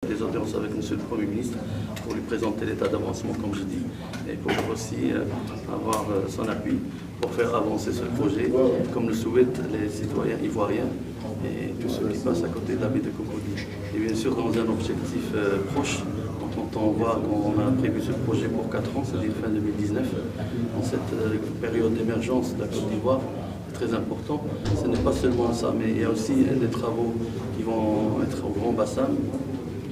Des audiences avec M. le Premier ministre pour lui présenter l'état d'avancement, comme je dis, et pour aussi avoir son appui pour faire avancer ce projet, comme le souhaitent les citoyens ivoiriens et tous ceux qui passent à côté de la baie de Cocody. Et bien sûr, dans un objectif proche, quand on voit qu'on a prévu ce projet pour 4 ans, c'est-à-dire fin 2019, dans cette période d'émergence de la Côte d'Ivoire, très important. Ce n'est pas seulement ça, mais il y a aussi des travaux qui vont être au grand bassin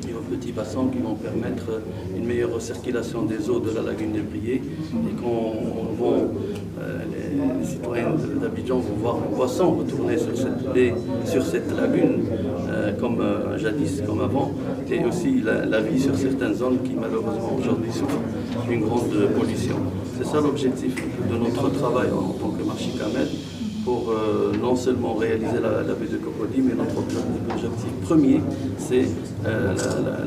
et au petit bassin qui vont permettre une meilleure circulation des eaux de la lagune des Briers et les citoyens d'Abidjan vont voir le poisson retourner sur cette lagune comme jadis, comme avant, et aussi la vie sur certaines zones qui malheureusement aujourd'hui souffrent d'une grande pollution. C'est ça l'objectif de notre travail en tant que Marchi Kamel, pour non seulement réaliser la baie de Cocody, mais notre objectif premier, c'est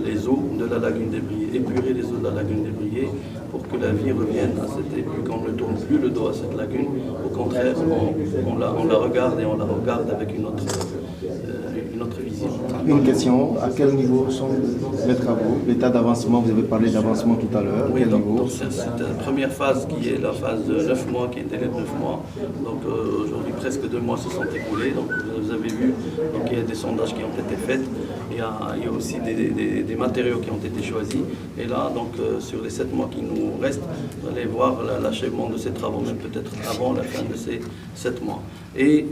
les eaux de la lagune des Briers, épurer les eaux de la lagune des Briers pour que la vie revienne à cette épuration, qu'on ne tourne plus le dos à cette lagune. Au contraire, on la regarde et on la regarde avec une autre vision. Une question, à quel niveau sont les travaux? L'état d'avancement, vous avez parlé d'avancement tout à l'heure. Oui, donc c'est cette première phase qui est la phase de 9 mois, qui est un délai de 9 mois. Donc aujourd'hui, presque 2 mois se sont écoulés. Donc vous avez vu, il y a des sondages qui ont été faits. Il y a aussi des matériaux qui ont été choisis. Et là, donc, sur les 7 mois qui nous restent, vous allez voir l'achèvement de ces travaux, même peut-être avant la fin de ces 7 mois. Et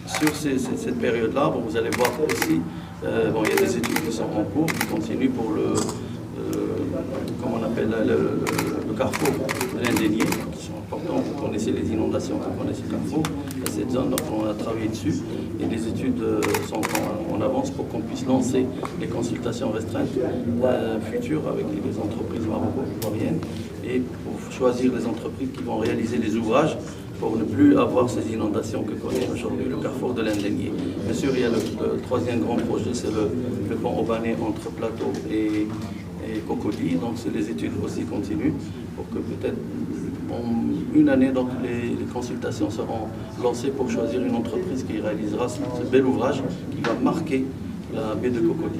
sur cette période-là, vous allez voir aussi, il y a des études qui sont en cours, qui continuent pour comment on appelle, le carrefour de l'Indénié, qui sont importants. Vous connaissez les inondations, vous connaissez le carrefour, cette zone, donc on a travaillé dessus. Et les études sont en avance pour qu'on puisse lancer les consultations restreintes futures avec les entreprises maroco-ivoiriennes et pour choisir les entreprises qui vont réaliser les ouvrages pour ne plus avoir ces inondations que connaît aujourd'hui le carrefour de l'Indénié. Bien sûr, il y a le troisième grand projet, c'est le pont Obané entre Plateau et Cocody. Donc les études aussi continuent pour que peut-être en une année, donc, les consultations seront lancées pour choisir une entreprise qui réalisera ce bel ouvrage qui va marquer la baie de Cocody.